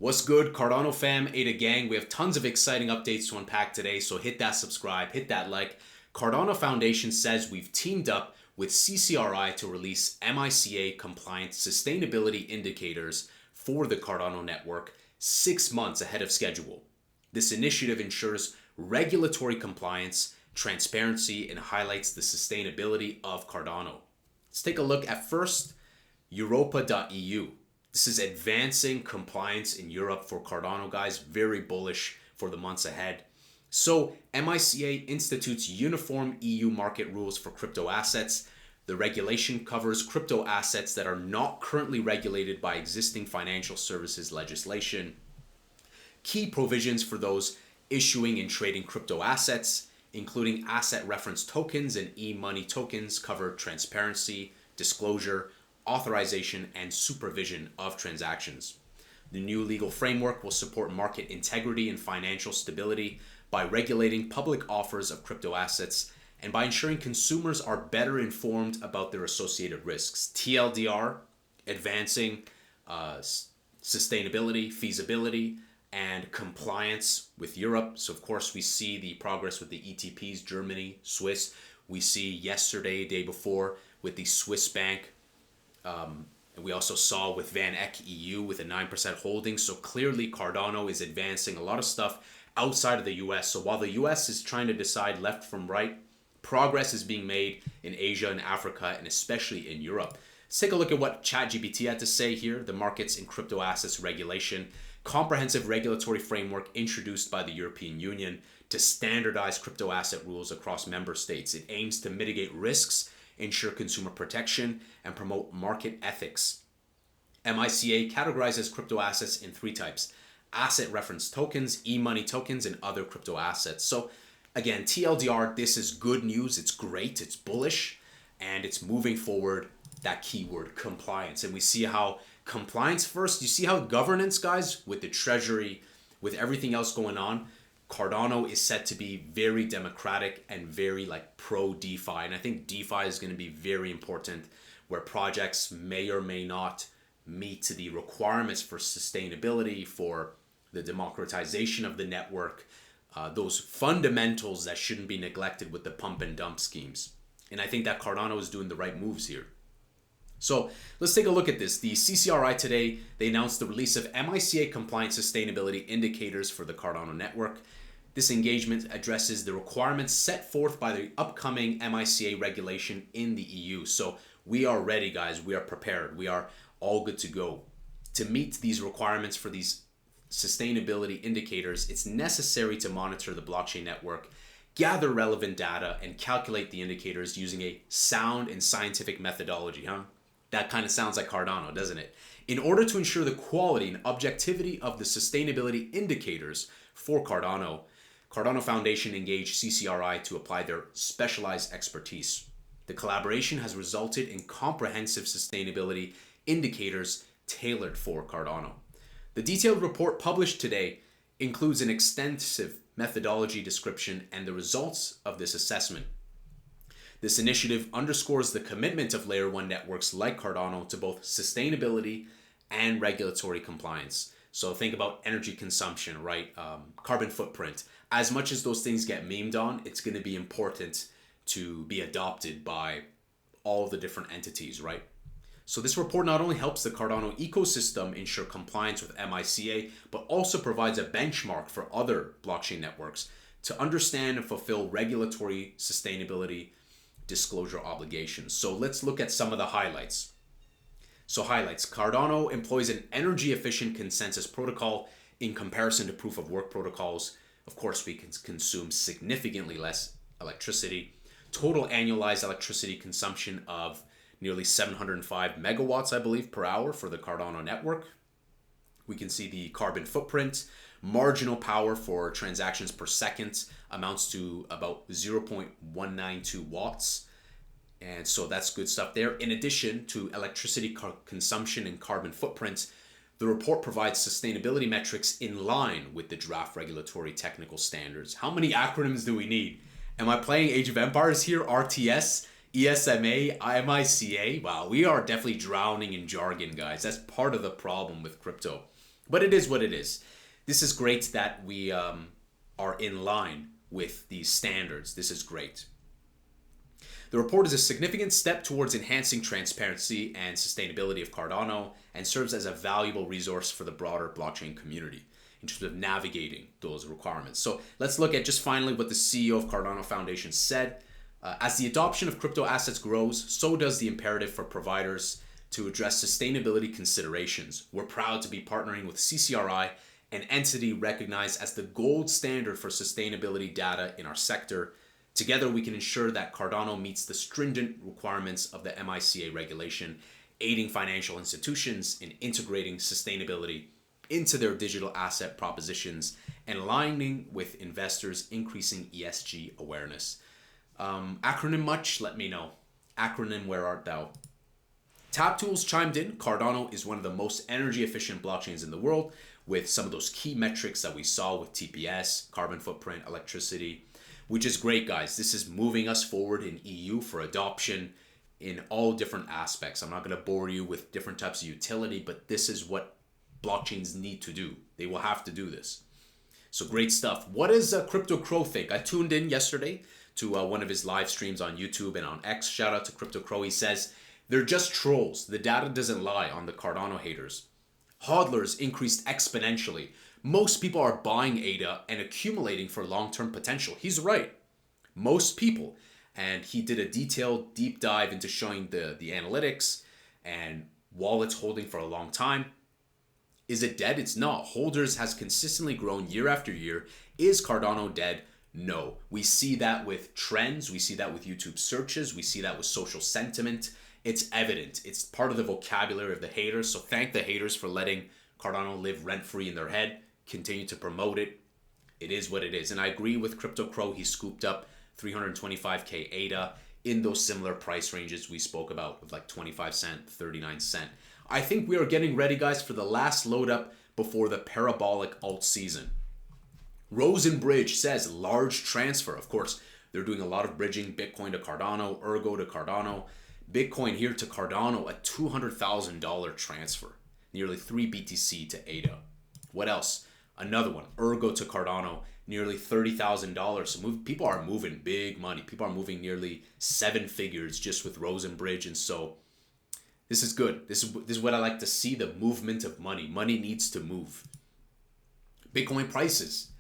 What's good, Cardano fam, ADA gang? We have tons of exciting updates to unpack today, so hit that subscribe, hit that like. Cardano Foundation says we've teamed up with CCRI to release MiCA compliant sustainability indicators for the Cardano network 6 months ahead of schedule. This initiative ensures regulatory compliance, transparency, and highlights the sustainability of Cardano. Let's take a look at first Europa.eu. This is advancing compliance in Europe for Cardano, guys. Very bullish for the months ahead. So MiCA institutes uniform EU market rules for crypto assets. The regulation covers crypto assets that are not currently regulated by existing financial services legislation. Key provisions for those issuing and trading crypto assets, including asset reference tokens and e-money tokens, cover transparency, disclosure, authorization, and supervision of transactions. The new legal framework will support market integrity and financial stability by regulating public offers of crypto assets and by ensuring consumers are better informed about their associated risks. TLDR, advancing sustainability, feasibility, and compliance with Europe. So of course we see the progress with the ETPs, Germany, Swiss. We see yesterday, day before, with the Swiss bank. And we also saw with Van Eck EU with a 9% holding. So clearly Cardano is advancing a lot of stuff outside of the US. So while the US is trying to decide left from right, progress is being made in Asia and Africa, and especially in Europe. Let's take a look at what ChatGPT had to say here. The Markets in Crypto Assets Regulation, comprehensive regulatory framework introduced by the European Union to standardize crypto asset rules across member states. It aims to mitigate risks, ensure consumer protection, and promote market ethics. MiCA categorizes crypto assets in 3 types: asset reference tokens, e-money tokens, and other crypto assets. So again, TLDR, this is good news. It's great, it's bullish, and it's moving forward. That keyword, compliance. And we see how compliance first, you see how governance, guys, with the treasury, with everything else going on, Cardano is set to be very democratic and very pro DeFi. And I think DeFi is going to be very important, where projects may or may not meet the requirements for sustainability, for the democratization of the network, those fundamentals that shouldn't be neglected with the pump and dump schemes. And I think that Cardano is doing the right moves here. So let's take a look at this. The CCRI today, they announced the release of MiCA compliant sustainability indicators for the Cardano network. This engagement addresses the requirements set forth by the upcoming MiCA regulation in the EU. So we are ready, guys. We are prepared. We are all good to go. To meet these requirements for these sustainability indicators, it's necessary to monitor the blockchain network, gather relevant data, and calculate the indicators using a sound and scientific methodology, That kind of sounds like Cardano, doesn't it? In order to ensure the quality and objectivity of the sustainability indicators for Cardano, Cardano Foundation engaged CCRI to apply their specialized expertise. The collaboration has resulted in comprehensive sustainability indicators tailored for Cardano. The detailed report published today includes an extensive methodology description and the results of this assessment. This initiative underscores the commitment of Layer 1 networks like Cardano to both sustainability and regulatory compliance. So think about energy consumption, right? Carbon footprint. As much as those things get memed on, it's going to be important to be adopted by all of the different entities, right? So this report not only helps the Cardano ecosystem ensure compliance with MiCA, but also provides a benchmark for other blockchain networks to understand and fulfill regulatory sustainability disclosure obligations. So let's look at some of the highlights. So highlights: Cardano employs an energy efficient consensus protocol in comparison to proof of work protocols. Of course, we can consume significantly less electricity. Total annualized electricity consumption of nearly 705 megawatts, I believe, per hour for the Cardano network. We can see the carbon footprint. Marginal power for transactions per second amounts to about 0.192 watts. And so that's good stuff there. In addition to electricity consumption and carbon footprint, the report provides sustainability metrics in line with the draft regulatory technical standards. How many acronyms do we need? Am I playing Age of Empires here? RTS, ESMA, MiCA? Wow, we are definitely drowning in jargon, guys. That's part of the problem with crypto. But it is what it is. This is great that we are in line with these standards. This is great. The report is a significant step towards enhancing transparency and sustainability of Cardano and serves as a valuable resource for the broader blockchain community in terms of navigating those requirements. So let's look at just finally what the CEO of Cardano Foundation said. As the adoption of crypto assets grows, so does the imperative for providers to address sustainability considerations. We're proud to be partnering with CCRI, an entity recognized as the gold standard for sustainability data in our sector. Together, we can ensure that Cardano meets the stringent requirements of the MiCA regulation, aiding financial institutions in integrating sustainability into their digital asset propositions and aligning with investors, increasing ESG awareness. Acronym much? Let me know. Acronym, where art thou? TapTools chimed in. Cardano is one of the most energy efficient blockchains in the world, with some of those key metrics that we saw with TPS, carbon footprint, electricity, which is great, guys. This is moving us forward in EU for adoption in all different aspects. I'm not going to bore you with different types of utility, but this is what blockchains need to do. They will have to do this. So great stuff. What does Crypto Crow think? I tuned in yesterday to one of his live streams on YouTube and on X. Shout out to Crypto Crow. He says, they're just trolls. The data doesn't lie on the Cardano haters. Hodlers increased exponentially. Most people are buying ADA and accumulating for long-term potential. He's right. Most people. And he did a detailed deep dive into showing the analytics and wallets holding for a long time. Is it dead? It's not. Holders has consistently grown year after year. Is Cardano dead? No. We see that with trends. We see that with YouTube searches. We see that with social sentiment. It's evident. It's part of the vocabulary of the haters. So thank the haters for letting Cardano live rent-free in their head. Continue to promote it. It is what it is. And I agree with Crypto Crow. He scooped up 325K ADA in those similar price ranges we spoke about with like 25 cent, 39 cent. I think we are getting ready, guys, for the last load up before the parabolic alt season. Rosen Bridge says large transfer. Of course, they're doing a lot of bridging. Bitcoin to Cardano, Ergo to Cardano. Bitcoin here to Cardano, a $200,000 transfer. Nearly 3 BTC to ADA. What else? Another one, Ergo to Cardano, nearly $30,000. So people are moving big money. People are moving nearly 7 figures just with Rosen Bridge. And so this is good. This is what I like to see, the movement of money. Money needs to move. Bitcoin prices.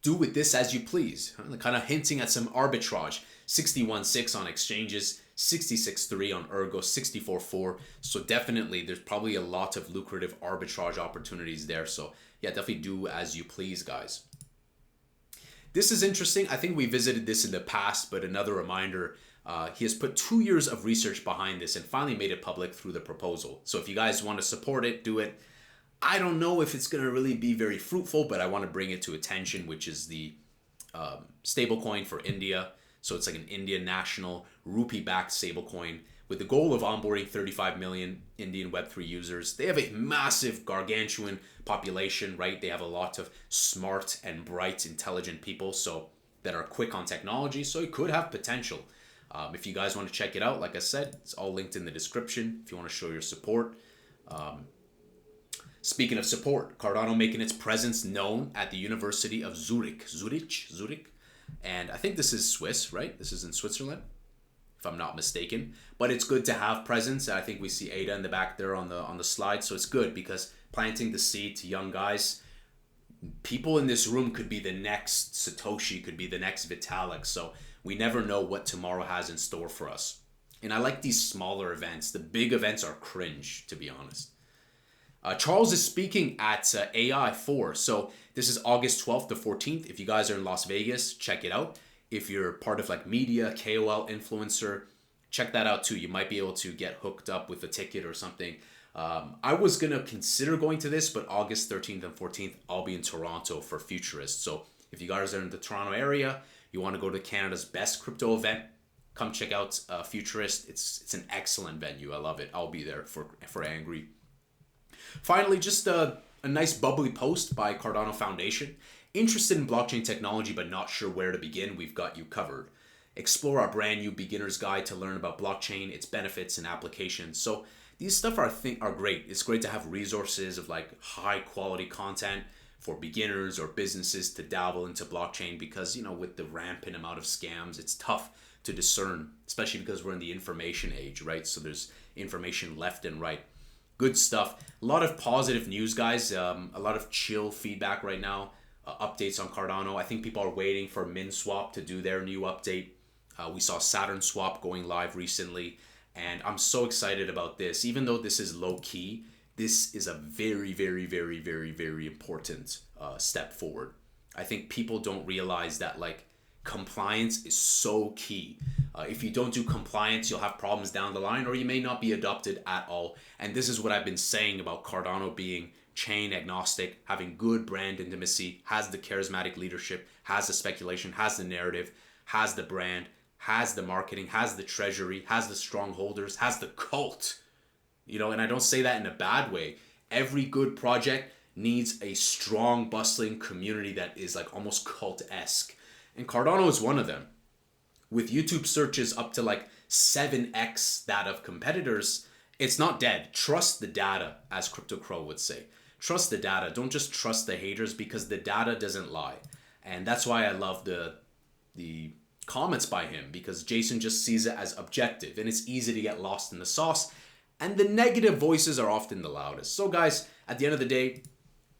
Do with this as you please. Kind of hinting at some arbitrage. 61.6 on exchanges, 66.3 on Ergo, 64.4. So definitely there's probably a lot of lucrative arbitrage opportunities there. So yeah, definitely do as you please, guys. This is interesting. I think we visited this in the past, but another reminder, he has put 2 years of research behind this and finally made it public through the proposal. So if you guys want to support it, do it. I don't know if it's going to really be very fruitful, but I want to bring it to attention, which is the stablecoin for India. So it's like an Indian national rupee-backed stablecoin with the goal of onboarding 35 million Indian Web3 users. They have a massive, gargantuan population, right? They have a lot of smart and bright, intelligent people that are quick on technology. So it could have potential. If you guys want to check it out, like I said, it's all linked in the description if you want to show your support. Speaking of support, Cardano making its presence known at the University of Zurich. And I think this is Swiss, right? This is in Switzerland, if I'm not mistaken. But it's good to have presence. I think we see ADA in the back there on the slide. So it's good because planting the seed to young guys. People in this room could be the next Satoshi, could be the next Vitalik. So we never know what tomorrow has in store for us. And I like these smaller events. The big events are cringe, to be honest. Charles is speaking at AI4. So this is August 12th to 14th. If you guys are in Las Vegas, check it out. If you're part of like media, KOL, influencer, check that out too. You might be able to get hooked up with a ticket or something. I was going to consider going to this, but August 13th and 14th, I'll be in Toronto for Futurist. So if you guys are in the Toronto area, you want to go to Canada's best crypto event, come check out Futurist. It's an excellent venue. I love it. I'll be there for Angry. Finally, just a nice bubbly post by Cardano Foundation. Interested in blockchain technology but not sure where to begin? We've got you covered. Explore our brand new beginner's guide to learn about blockchain, its benefits and applications. So these stuff are great. It's great to have resources of like high quality content for beginners or businesses to dabble into blockchain, because with the rampant amount of scams, it's tough to discern, especially because we're in the information age, right? So there's information left and right. Good stuff. A lot of positive news, guys. A lot of chill feedback right now. Updates on Cardano. I think people are waiting for MinSwap to do their new update. We saw Saturn Swap going live recently, and I'm so excited about this. Even though this is low key, this is a very, very, very, very, very important step forward. I think people don't realize that like compliance is so key. If you don't do compliance, you'll have problems down the line, or you may not be adopted at all. And this is what I've been saying about Cardano being chain agnostic, having good brand intimacy, has the charismatic leadership, has the speculation, has the narrative, has the brand, has the marketing, has the treasury, has the strongholders, has the cult. And I don't say that in a bad way. Every good project needs a strong, bustling community that is like almost cult-esque. And Cardano is one of them. With YouTube searches up to like 7x that of competitors, it's not dead. Trust the data, as Crypto Crow would say. Trust the data. Don't just trust the haters, because the data doesn't lie. And that's why I love the comments by him, because Jason just sees it as objective, and it's easy to get lost in the sauce. And the negative voices are often the loudest. So guys, at the end of the day,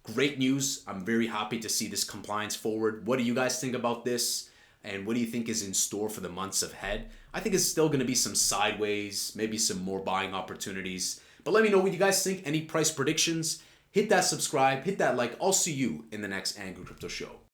great news. I'm very happy to see this compliance forward. What do you guys think about this? And what do you think is in store for the months ahead? I think it's still going to be some sideways, maybe some more buying opportunities. But let me know what you guys think. Any price predictions? Hit that subscribe, hit that like. I'll see you in the next Angry Crypto Show.